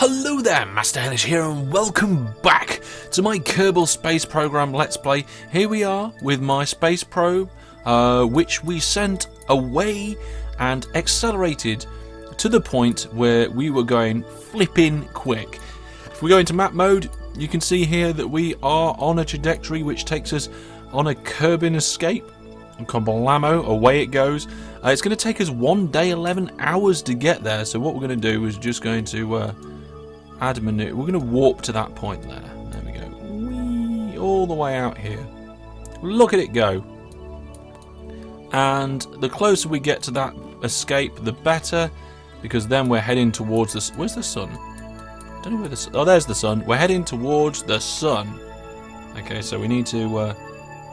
Hello there, Master Hellish here, and welcome back to my Kerbal Space Program Let's Play. Here we are with my space probe, which we sent away and accelerated to the point where we were going flipping quick. If we go into map mode, you can see here that we are on a trajectory which takes us on a Kerbin escape. And Kerbal, away it goes. It's going to take us 1 day, 11 hours to get there. So what we're going to do is just going to add a maneuver. We're going to warp to that point there. There we go. Whee, all the way out here. Look at it go. And the closer we get to that escape, the better. Because then we're heading towards the... Where's the sun? I don't know where the sun... Oh, there's the sun. We're heading towards the sun. Okay, so we need to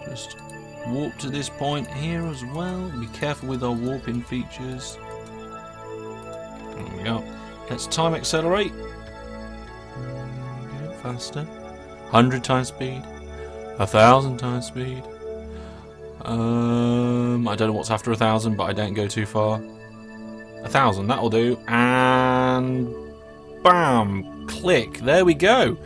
just... warp to this point here as well. Be careful with our warping features. There we go. Let's time accelerate. Go faster. 100 times speed. 1,000 times speed. I don't know what's after 1,000, but I don't go too far. 1,000, that'll do. And bam! Click. There we go.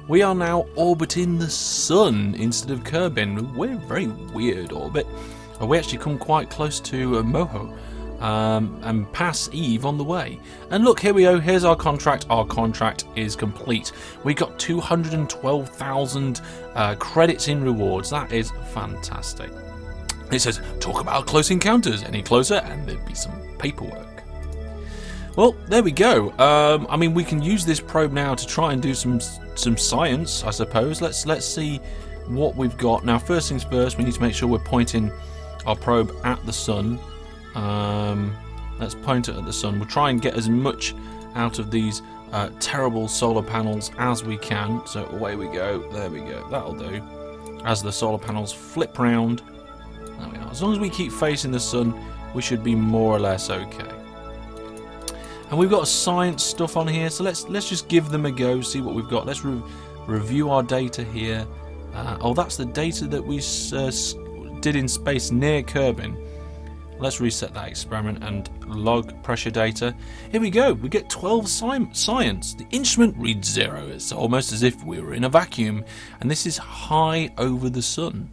We are now orbiting the sun instead of Kerbin. We're a very weird orbit. We actually come quite close to Moho and pass Eve on the way. And look, here we go. Here's our contract. Our contract is complete. We got 212,000 credits in rewards. That is fantastic. It says, talk about close encounters. Any closer? And there'd be some paperwork. Well, there we go. I mean, we can use this probe now to try and do some science, I suppose. Let's see what we've got. Now, first things first, we need to make sure we're pointing our probe at the sun. Let's point it at the sun. We'll try and get as much out of these terrible solar panels as we can. So away we go. There we go. That'll do. As the solar panels flip round. There we are. As long as we keep facing the sun, we should be more or less okay. And we've got science stuff on here, so let's just give them a go, see what we've got. Let's review our data here. Oh, that's the data that we did in space near Kerbin. Let's reset that experiment and log pressure data. Here we go. We get 12 science. The instrument reads 0. It's almost as if we were in a vacuum. And this is high over the sun.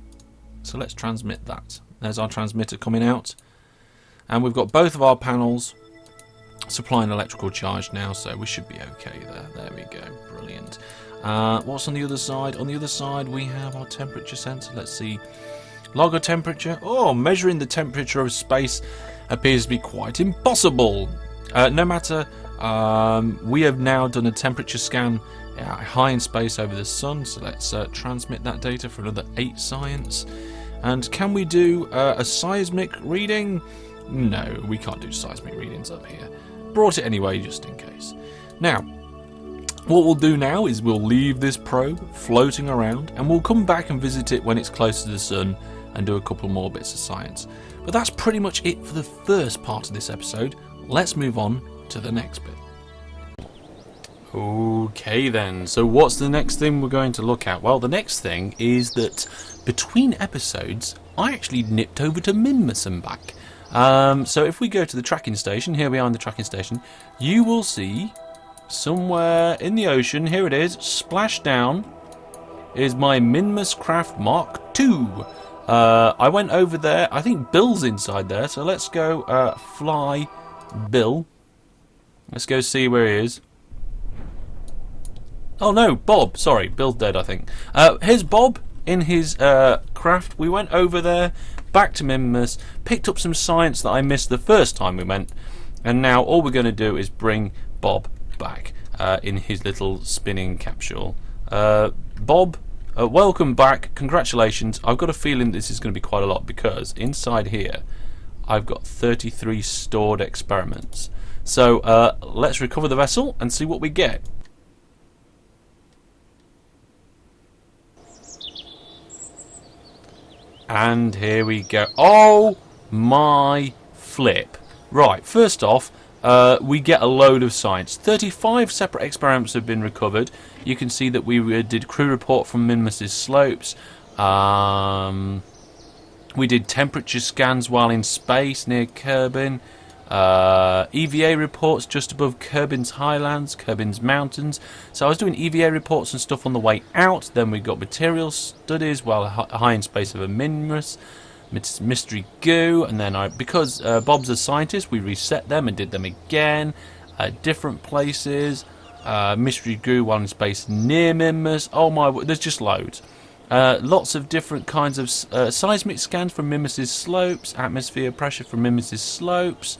So let's transmit that. There's our transmitter coming out. And we've got both of our panels supplying electrical charge now, so we should be okay there. There we go. Brilliant. What's on the other side? On the other side we have our temperature sensor. Let's see. Log of temperature. Oh, measuring the temperature of space appears to be quite impossible. No matter, we have now done a temperature scan high in space over the sun, so let's transmit that data for another 8 science. And can we do a seismic reading? No, we can't do seismic readings up here. Brought it anyway, just in case. Now, what we'll do now is we'll leave this probe floating around, and we'll come back and visit it when it's close to the sun and do a couple more bits of science. But that's pretty much it for the first part of this episode. Let's move on to the next bit. Okay then, so what's the next thing we're going to look at? Well, the next thing is that between episodes, I actually nipped over to Minmus and back. So if we go to the tracking station, here we are in the tracking station, you will see somewhere in the ocean, here it is, splashed down, is my Minmus Craft Mark II. I went over there, I think Bill's inside there, so let's go fly Bill. Let's go see where he is. Oh no, Bob, sorry, Bill's dead I think. Here's Bob in his craft. We went over there, back to Minmus, picked up some science that I missed the first time we went, and now all we're going to do is bring Bob back in his little spinning capsule. Bob, welcome back, congratulations. I've got a feeling this is going to be quite a lot because inside here I've got 33 stored experiments. So let's recover the vessel and see what we get. And here we go. Oh my flip. Right, first off, we get a load of science. 35 separate experiments have been recovered. You can see that we did crew report from Minmus's slopes. We did temperature scans while in space near Kerbin. EVA reports just above Kerbin's Highlands, Kerbin's Mountains. So I was doing EVA reports and stuff on the way out. Then we got material studies while high in space of a Minmus, mystery goo, and then because Bob's a scientist, we reset them and did them again at different places. Mystery goo while in space near Minmus. Oh my, there's just loads. Lots of different kinds of seismic scans from Minmus's slopes, atmosphere pressure from Minmus's slopes.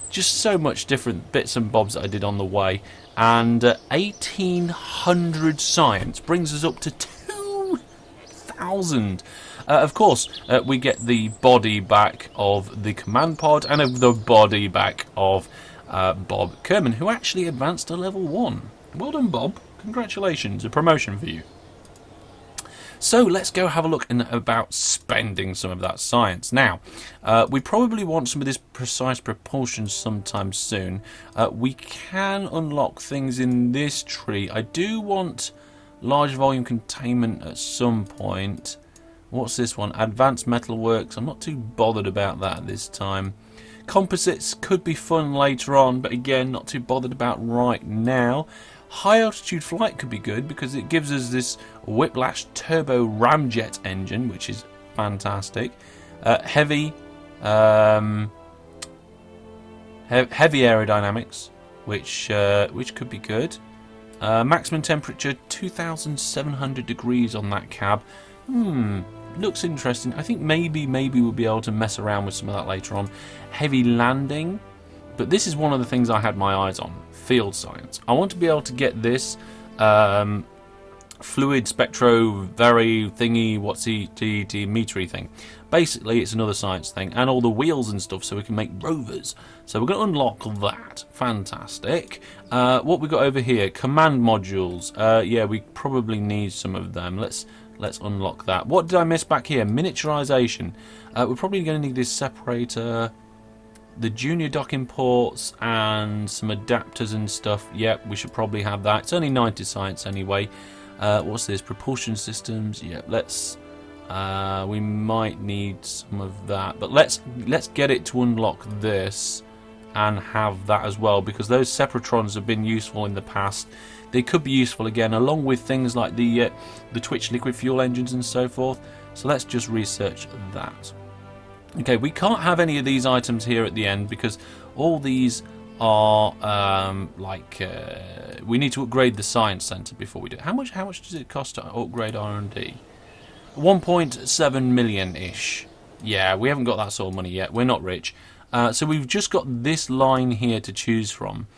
Just so much different bits and bobs that I did on the way. And 1,800 science brings us up to 2,000. Of course, we get the body back of the command pod and of the body back of Bob Kerbin, who actually advanced to level 1. Well done, Bob. Congratulations. A promotion for you. So let's go have a look about spending some of that science. Now, we probably want some of this precise propulsion sometime soon. We can unlock things in this tree. I do want large volume containment at some point. What's this one? Advanced metalworks. I'm not too bothered about that at this time. Composites could be fun later on, but again, not too bothered about right now. High altitude flight could be good because it gives us this Whiplash turbo ramjet engine, which is fantastic. Heavy aerodynamics, which could be good. Maximum temperature 2,700 degrees on that cab. Looks interesting. I think maybe we'll be able to mess around with some of that later on. Heavy landing. But this is one of the things I had my eyes on, field science. I want to be able to get this fluid spectro very thingy, what's the metery thing. Basically, it's another science thing, and all the wheels and stuff, so we can make rovers. So we're going to unlock that. Fantastic. What we got over here? Command modules. Yeah, we probably need some of them. Let's unlock that. What did I miss back here? Miniaturization. We're probably going to need this separator, the junior docking ports, and some adapters and stuff. Yep, we should probably have that. It's only 90 science anyway. What's this? Propulsion systems. Yep, let's. We might need some of that, but let's get it to unlock this and have that as well, because those separatrons have been useful in the past. They could be useful again, along with things like the Twitch liquid fuel engines and so forth. So let's just research that. Okay, we can't have any of these items here at the end because all these are we need to upgrade the science centre before we do it. How much does it cost to upgrade R&D? 1.7 million-ish. Yeah, we haven't got that sort of money yet. We're not rich. So we've just got this line here to choose from.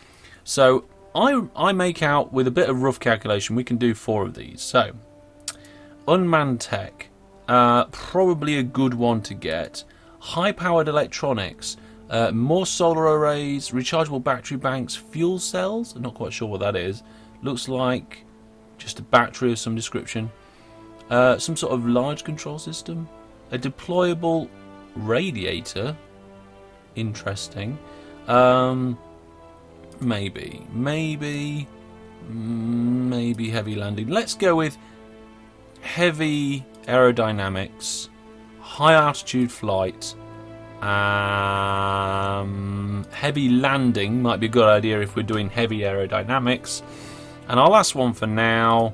So I make out, with a bit of rough calculation, we can do 4 of these. So, unmanned tech. Probably a good one to get. High-powered electronics, more solar arrays, rechargeable battery banks, fuel cells. I'm not quite sure what that is. Looks like just a battery of some description. Some sort of large control system. A deployable radiator. Interesting. Maybe heavy landing. Let's go with heavy aerodynamics. High altitude flight, heavy landing might be a good idea if we're doing heavy aerodynamics. And our last one for now,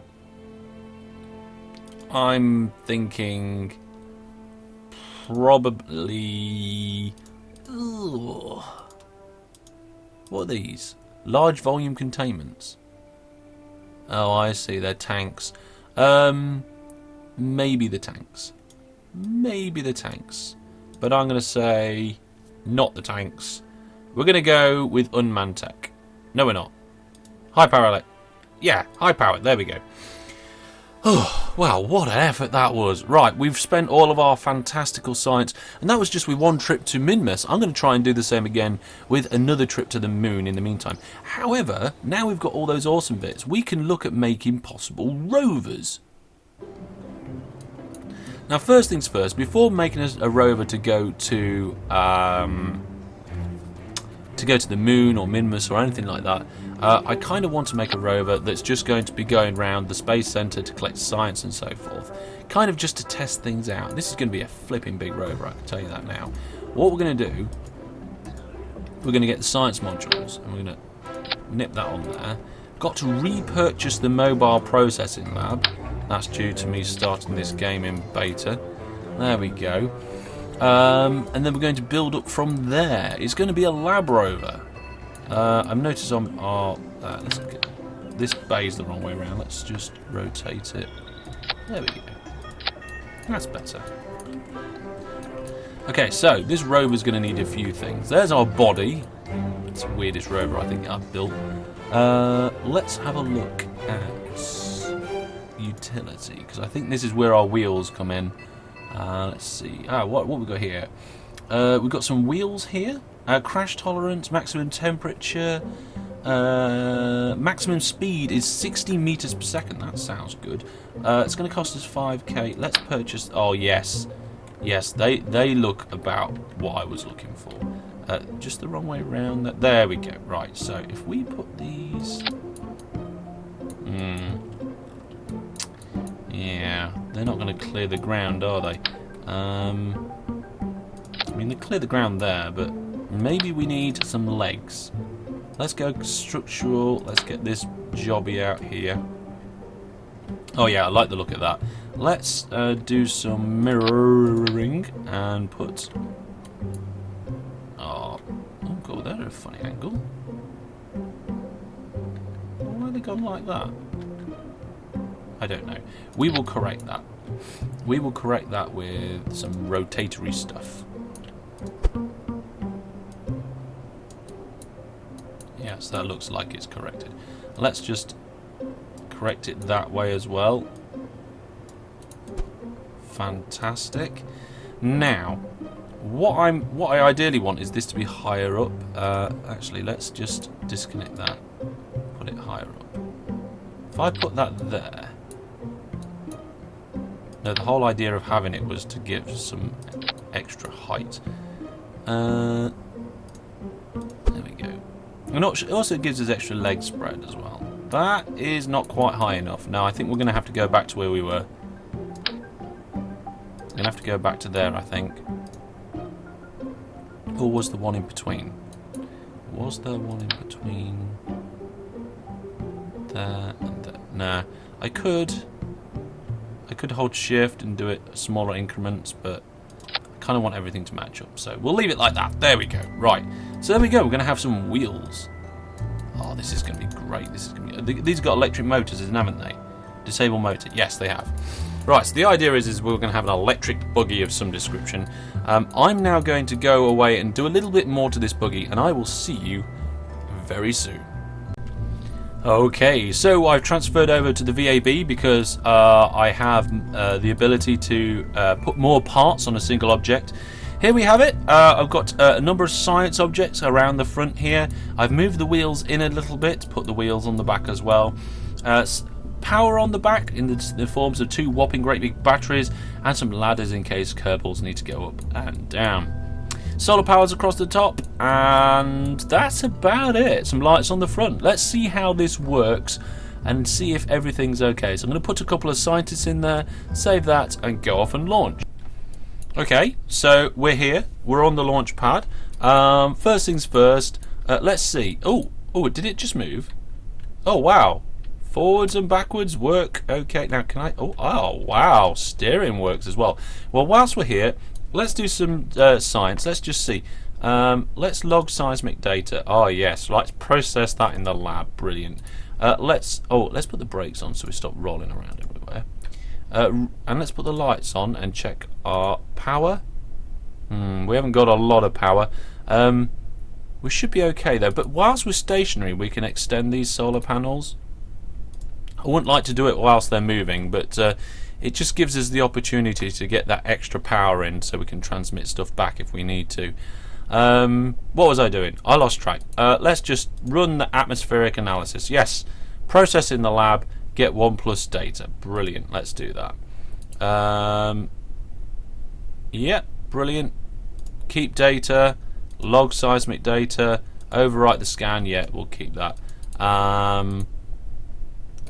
I'm thinking probably... what are these? Large volume containments. Oh, I see, they're tanks. Maybe the tanks. But I'm going to say not the tanks. We're going to go with unmanned tech. No, we're not. High power. Yeah, high power. There we go. Oh, wow, what an effort that was. Right, we've spent all of our fantastical science, and that was just with one trip to Minmus. I'm going to try and do the same again with another trip to the moon in the meantime. However, now we've got all those awesome bits, we can look at making possible rovers. Now, first things first, before making a rover to go to the moon or Minmus or anything like that, I kind of want to make a rover that's just going to be going around the space centre to collect science and so forth, kind of just to test things out. This is going to be a flipping big rover, I can tell you that now. What we're going to do we're going to get the science modules, and we're going to nip that on there. Got to repurchase the mobile processing lab. That's due to me starting this game in beta. There we go. And then we're going to build up from there. It's going to be a lab rover. I've noticed on our... let's get, this bay's the wrong way around. Let's just rotate it. There we go. That's better. Okay, so this rover's going to need a few things. There's our body. It's the weirdest rover I think I've built. Let's have a look at utility, because I think this is where our wheels come in. Let's see. What we got here? We've got some wheels here. Crash tolerance, maximum temperature, maximum speed is 60 meters per second. That sounds good. It's going to cost us 5k. Let's purchase. Oh yes, yes. They look about what I was looking for. Just the wrong way around. There we go. Right. So if we put these. Yeah, they're not going to clear the ground, are they? I mean, they clear the ground there, but maybe we need some legs. Let's go structural. Let's get this jobby out here. Oh yeah, I like the look of that. Let's do some mirroring and put... Oh god, they're a funny angle. Why have they gone like that? I don't know. We will correct that. We will correct that with some rotatory stuff. Yes, that looks like it's corrected. Let's just correct it that way as well. Fantastic. Now, what I ideally want is this to be higher up. Actually, let's just disconnect that. Put it higher up. If I put that there. No, the whole idea of having it was to give some extra height. There we go. And it also gives us extra leg spread as well. That is not quite high enough. Now, I think we're going to have to go back to where we were. We're going to have to go back to there, I think. Or was the one in between? Was there one in between there and there? Nah, I could hold shift and do it smaller increments, but I kind of want everything to match up, so we'll leave it like that. There we go. Right, so there we go. We're going to have some wheels. Oh, this is going to be great. This is going to be... These have got electric motors, haven't they? Disable motor. Yes, they have. Right, so the idea is we're going to have an electric buggy of some description. I'm now going to go away and do a little bit more to this buggy, and I will see you very soon. Okay, so I've transferred over to the VAB because I have the ability to put more parts on a single object. Here we have it. I've got a number of science objects around the front here. I've moved the wheels in a little bit, put the wheels on the back as well. Power on the back in the forms of 2 whopping great big batteries and some ladders in case Kerbals need to go up and down. Solar powers across the top, and that's about it. Some lights on the front. Let's see how this works and see if everything's okay. So I'm going to put a couple of scientists in there, save that, and go off and launch. Okay, so we're here. We're on the launch pad. First things first, let's see. Oh, did it just move? Oh, wow. Forwards and backwards work. Okay, now can I... Oh, wow. Steering works as well. Well, whilst we're here... Let's do some science. Let's just see. Let's log seismic data. Oh yes, let's process that in the lab. Brilliant. Let's put the brakes on so we stop rolling around everywhere. And let's put the lights on and check our power. We haven't got a lot of power. We should be okay though. But whilst we're stationary, we can extend these solar panels. I wouldn't like to do it whilst they're moving, but it just gives us the opportunity to get that extra power in so we can transmit stuff back if we need to. What was I doing? I lost track. Let's just run the atmospheric analysis. Yes, process in the lab, get 1+ data. Brilliant, let's do that. Yep, brilliant. Keep data, log seismic data, overwrite the scan, yeah, we'll keep that.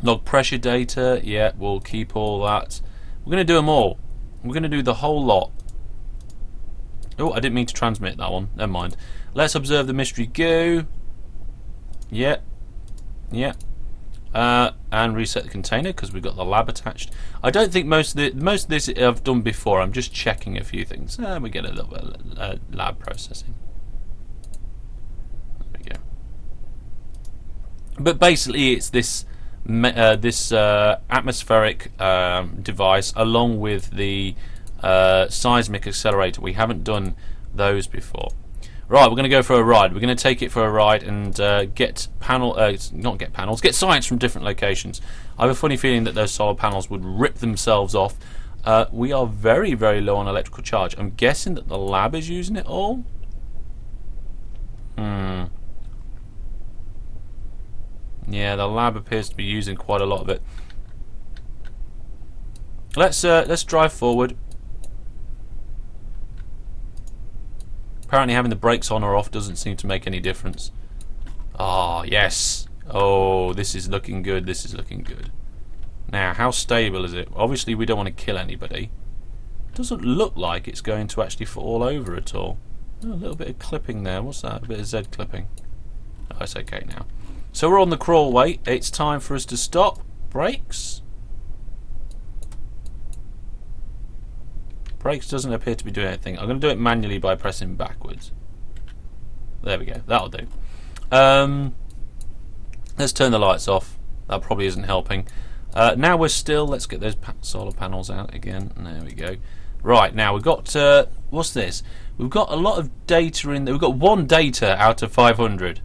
Log pressure data, yeah, we'll keep all that. We're going to do them all. We're going to do the whole lot. Oh, I didn't mean to transmit that one. Never mind. Let's observe the mystery goo. Yeah. Yeah. And reset the container because we've got the lab attached. I don't think most of this I've done before. I'm just checking a few things. We get a little bit of lab processing. There we go. But basically, it's this atmospheric device along with the seismic accelerator. We haven't done those before. Right, we're going to go for a ride. We're going to take it for a ride and get science from different locations. I have a funny feeling that those solar panels would rip themselves off. We are very, very low on electrical charge. I'm guessing that the lab is using it all. Yeah, the lab appears to be using quite a lot of it. Let's drive forward. Apparently having the brakes on or off doesn't seem to make any difference. Ah, yes. Oh, this is looking good. This is looking good. Now, how stable is it? Obviously, we don't want to kill anybody. It doesn't look like it's going to actually fall over at all. Oh, a little bit of clipping there. What's that? A bit of Z clipping. Oh, it's okay now. So we're on the crawlway. It's time for us to stop. Brakes. Brakes doesn't appear to be doing anything. I'm going to do it manually by pressing backwards. There we go. That'll do. Let's turn the lights off. That probably isn't helping. Now we're still. Let's get those solar panels out again. There we go. Right, now we've got. What's this? We've got a lot of data in there. We've got 1 data out of 500.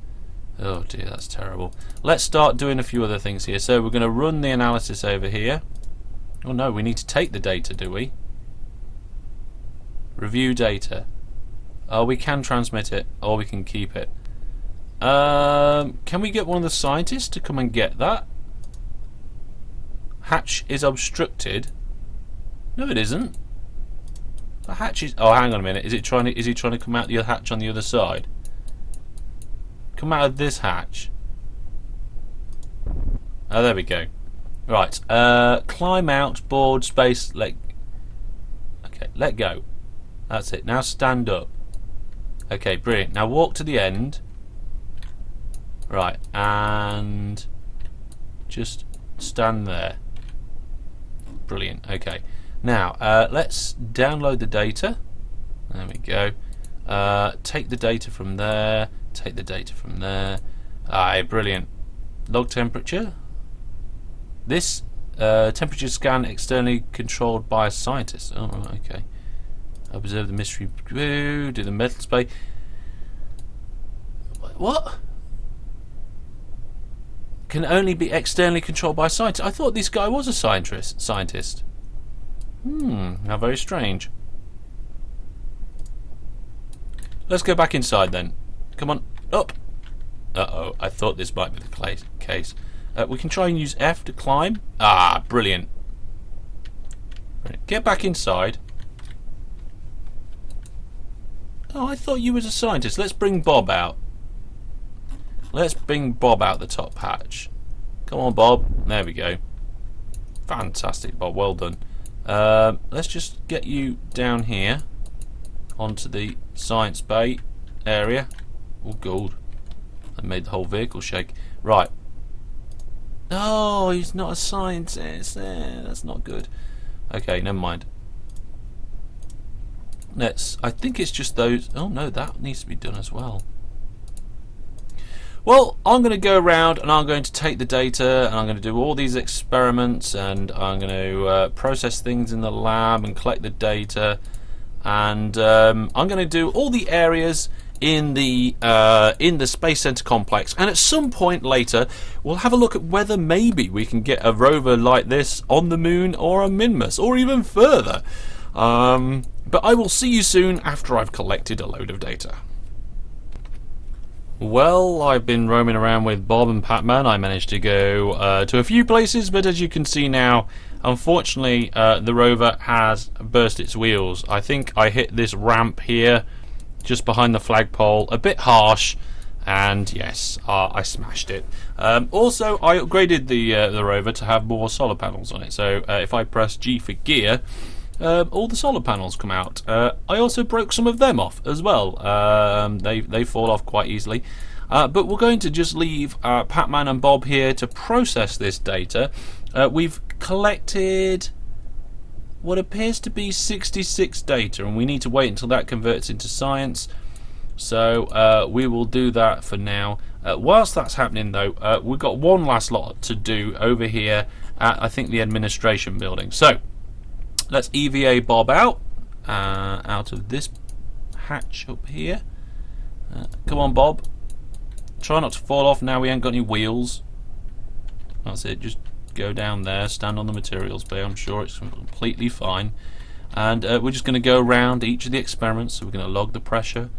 Oh dear, that's terrible. Let's start doing a few other things here. So we're going to run the analysis over here. Oh no, we need to take the data, do we? Review data. Oh, we can transmit it, or we can keep it. Can we get one of the scientists to come and get that? Hatch is obstructed. No, it isn't. The hatch is. Oh, hang on a minute. Is he trying to come out the hatch on the other side? Come out of this hatch. Oh, there we go. Right. Climb out. Board. Space. Let. Okay. Let go. That's it. Now stand up. Okay, brilliant. Now walk to the end. Right, and just stand there. Brilliant. Okay. Now, let's download the data. There we go. Take the data from there. Take the data from there. Aye, brilliant. Log temperature. This temperature scan externally controlled by a scientist. Oh, right, okay. Observe the mystery. Do the metal space. What? Can only be externally controlled by a scientist. I thought this guy was a scientist. How very strange. Let's go back inside then. Come on, up. Uh-oh, I thought this might be the case. We can try and use F to climb. Ah, brilliant. Get back inside. Oh, I thought you was a scientist. Let's bring Bob out. Let's bring Bob out the top hatch. Come on, Bob. There we go. Fantastic, Bob. Well done. Let's just get you down here onto the science bay area. Oh, gold. I made the whole vehicle shake. Right. Oh, he's not a scientist. That's not good. Okay, never mind. I think it's just those. Oh no, that needs to be done as well. Well, I'm going to go around and I'm going to take the data and I'm going to do all these experiments and I'm going to process things in the lab and collect the data, and I'm going to do all the areas in the Space Center complex, and at some point later we'll have a look at whether maybe we can get a rover like this on the moon or on Minmus or even further. But I will see you soon after I've collected a load of data. Well, I've been roaming around with Bob and Patman. I managed to go to a few places, but as you can see now, unfortunately, the rover has burst its wheels. I think I hit this ramp here, just behind the flagpole, a bit harsh, and yes, I smashed it. Also, I upgraded the rover to have more solar panels on it. So if I press G for gear, all the solar panels come out. I also broke some of them off as well. They fall off quite easily. But we're going to just leave Patman and Bob here to process this data. We've collected what appears to be 66 data, and we need to wait until that converts into science. So we will do that for now. Whilst that's happening though, we've got one last lot to do over here at, I think, the administration building. So let's EVA Bob out of this hatch up here. Come on, Bob. Try not to fall off now we ain't got any wheels. That's it, just go down there, stand on the materials bay. I'm sure it's completely fine. And we're just going to go around each of the experiments. So we're going to log the pressure.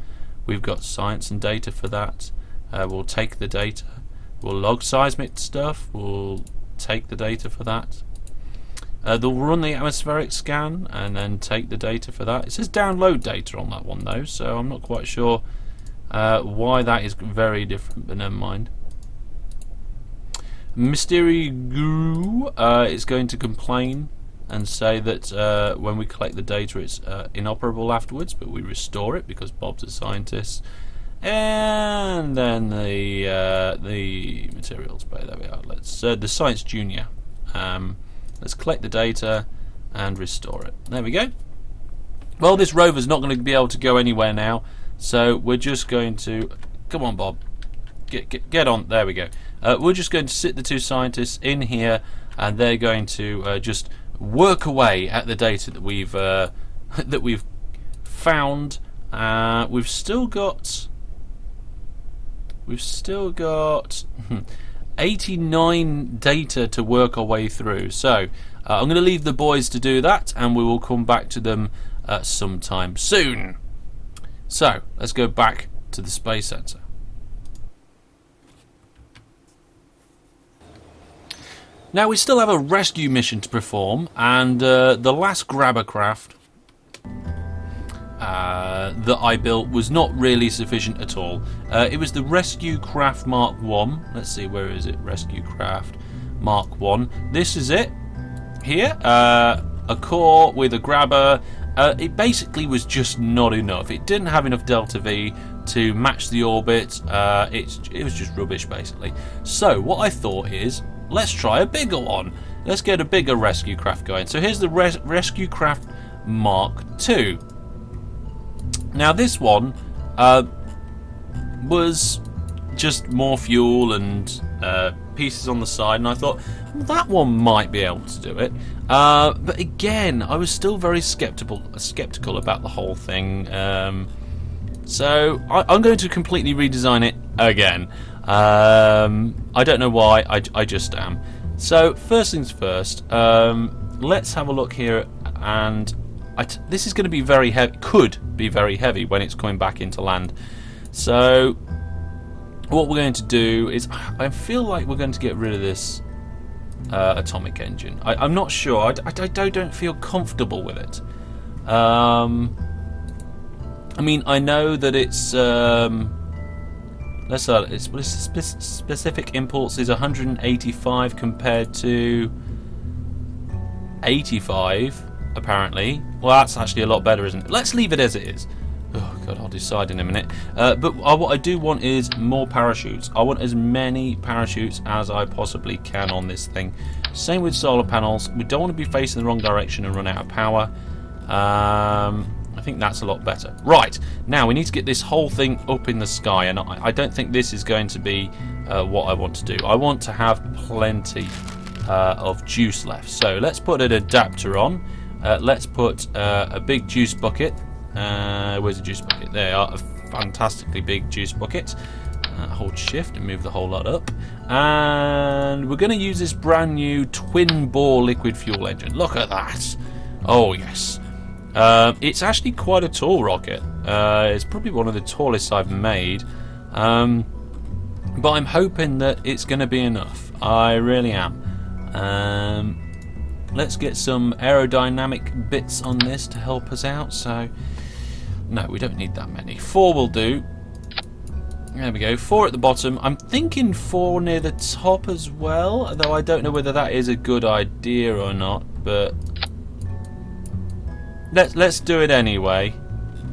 We've got science and data for that. We'll take the data. We'll log seismic stuff. We'll take the data for that. They'll run the atmospheric scan and then take the data for that. It says download data on that one though, so I'm not quite sure why that is very different, but never mind. Mystery Guru is going to complain and say that when we collect the data it's inoperable afterwards, but we restore it because Bob's a scientist. And then the materials bay, there we are. Let's the Science Junior. Let's collect the data and restore it. There we go. Well, this rover's not going to be able to go anywhere now, so we're just going to... Come on, Bob. Get on. There we go. We're just going to sit the two scientists in here, and they're going to just work away at the data that we've found. We've still got 89 data to work our way through. So I'm going to leave the boys to do that, and we will come back to them sometime soon. So let's go back to the space center. Now we still have a rescue mission to perform, and the last grabber craft that I built was not really sufficient at all. It was the Rescue Craft Mark 1. Let's see, where is it? Rescue Craft Mark 1. This is it here. A core with a grabber. It basically was just not enough. It didn't have enough delta V to match the orbit. It was just rubbish basically. So what I thought is, let's try a bigger one. Let's get a bigger rescue craft going. So here's the Rescue Craft Mark 2. Now this one was just more fuel and pieces on the side, and I thought that one might be able to do it. But again, I was still very skeptical about the whole thing. So I'm going to completely redesign it again. I don't know why, I just am. So first things first, let's have a look here, and this is going to be very heavy, could be very heavy when it's coming back into land. So what we're going to do is, I feel like we're going to get rid of this atomic engine. I'm not sure, I don't feel comfortable with it. I mean, I know that it's its specific impulse is 185 compared to 85 apparently. Well, that's actually a lot better, isn't it? Let's leave it as it is. Oh god, I'll decide in a minute. But what I do want is more parachutes. I want as many parachutes as I possibly can on this thing. Same with solar panels. We don't want to be facing the wrong direction and run out of power. I think that's a lot better. Right, now we need to get this whole thing up in the sky, and I don't think this is going to be what I want to do. I want to have plenty of juice left. So let's put an adapter on. Let's put a big juice bucket. Where's the juice bucket? There you are, a fantastically big juice bucket. Hold shift and move the whole lot up. And we're going to use this brand new twin bore liquid fuel engine. Look at that. Oh yes. It's actually quite a tall rocket. It's probably one of the tallest I've made. But I'm hoping that it's going to be enough. I really am. Let's get some aerodynamic bits on this to help us out. So, no, we don't need that many. 4 will do. There we go. 4 at the bottom. I'm thinking 4 near the top as well, though I don't know whether that is a good idea or not. But let's do it anyway.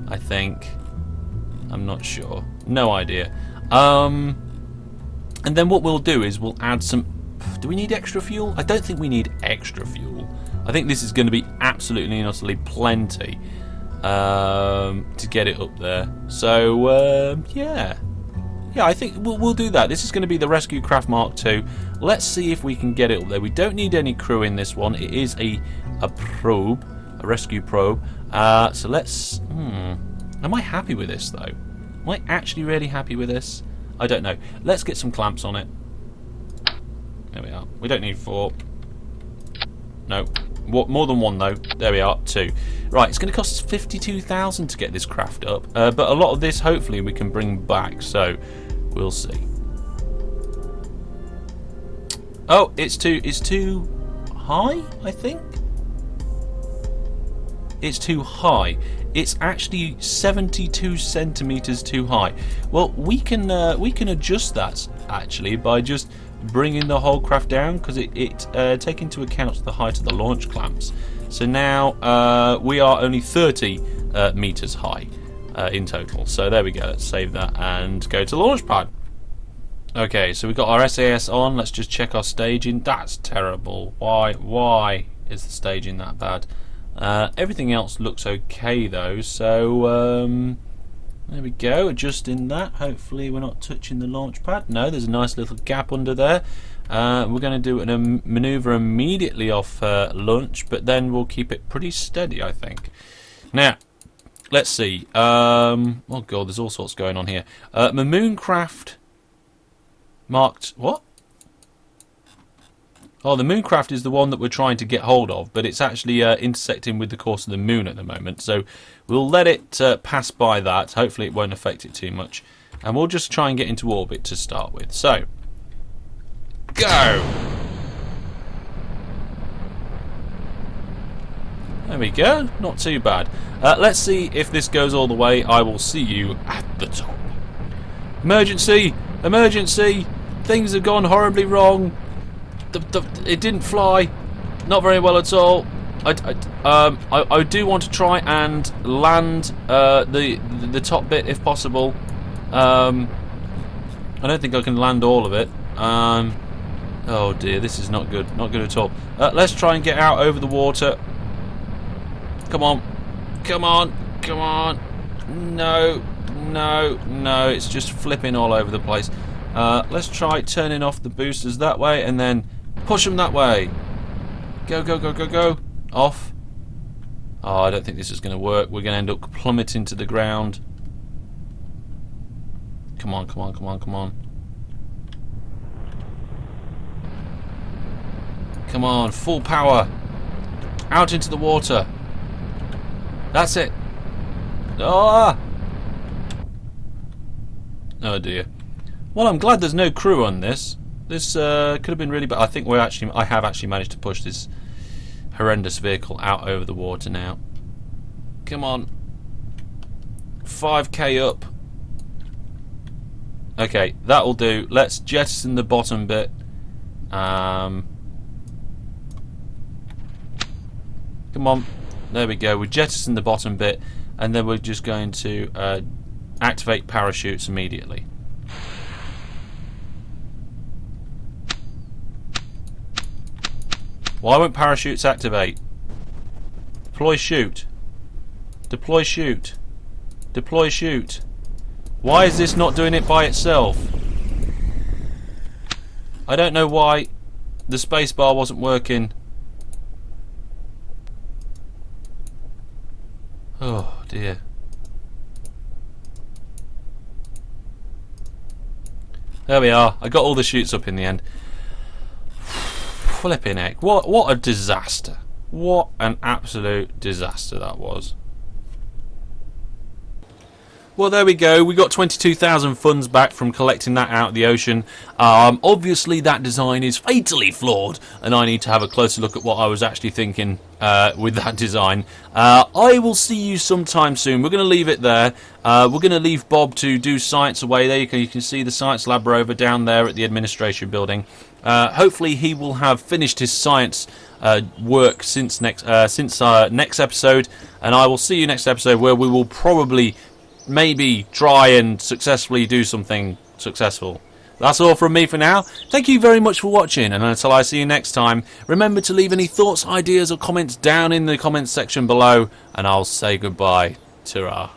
I think. I'm not sure. No idea. And then what we'll do is we'll add some... Do we need extra fuel? I don't think we need extra fuel. I think this is going to be absolutely and utterly plenty to get it up there. So, yeah. Yeah, I think we'll do that. This is going to be the Rescue Craft Mark II. Let's see if we can get it up there. We don't need any crew in this one. It is a probe, a rescue probe. So let's... Am I happy with this, though? Am I actually really happy with this? I don't know. Let's get some clamps on it. There we are. We don't need 4. No. More than 1, though. There we are. 2. Right, it's going to cost us 52,000 to get this craft up. But a lot of this, hopefully, we can bring back. So, we'll see. Oh, it's too high, I think? It's too high. It's actually 72 centimeters too high. Well, we can adjust that actually by just bringing the whole craft down, because it take into account the height of the launch clamps. So now we are only 30 meters high in total. So there we go. Let's save that and go to the launch pad. Okay, so we've got our SAS on. Let's just check our staging. That's terrible. Why is the staging that bad? Everything else looks okay though, so there we go, adjusting that. Hopefully we're not touching the launch pad. No, there's a nice little gap under there. We're going to do a manoeuvre immediately off launch, but then we'll keep it pretty steady, I think. Now, let's see. Oh god, there's all sorts going on here. My Mooncraft marked... What? Oh, the Mooncraft is the one that we're trying to get hold of, but it's actually intersecting with the course of the moon at the moment. So we'll let it pass by that. Hopefully it won't affect it too much. And we'll just try and get into orbit to start with. So, go! There we go. Not too bad. Let's see if this goes all the way. I will see you at the top. Emergency! Emergency! Things have gone horribly wrong. It didn't fly, not very well at all. I do want to try and land the top bit if possible. I don't think I can land all of it. Oh dear, this is not good, not good at all. Let's try and get out over the water. Come on, come on, come on. No, no, no, it's just flipping all over the place. Let's try turning off the boosters that way and then push them that way. Go, go, go, go, go. Off. Oh, I don't think this is going to work. We're going to end up plummeting to the ground. Come on, come on, come on, come on. Come on, full power. Out into the water. That's it. Ah! Oh dear. Well, I'm glad there's no crew on this. This could have been really bad. I think I have actually managed to push this horrendous vehicle out over the water now. Come on. 5k up. Okay, that'll do. Let's jettison the bottom bit. Come on. There we go. We jettison the bottom bit, and then we're just going to activate parachutes immediately. Why won't parachutes activate? Deploy shoot. Deploy shoot. Deploy shoot. Why is this not doing it by itself? I don't know why the spacebar wasn't working. Oh dear. There we are. I got all the chutes up in the end. Flipping heck. What a disaster. What an absolute disaster that was. Well, there we go. We got 22,000 funds back from collecting that out of the ocean. Obviously, that design is fatally flawed, and I need to have a closer look at what I was actually thinking with that design. I will see you sometime soon. We're going to leave it there. We're going to leave Bob to do science away there. You can see the science lab rover down there at the administration building. Hopefully he will have finished his science work since next episode, and I will see you next episode, where we will probably maybe try and successfully do something successful. That's all from me for now. Thank you very much for watching, and until I see you next time, remember to leave any thoughts, ideas or comments down in the comments section below, and I'll say goodbye. Ta-ra.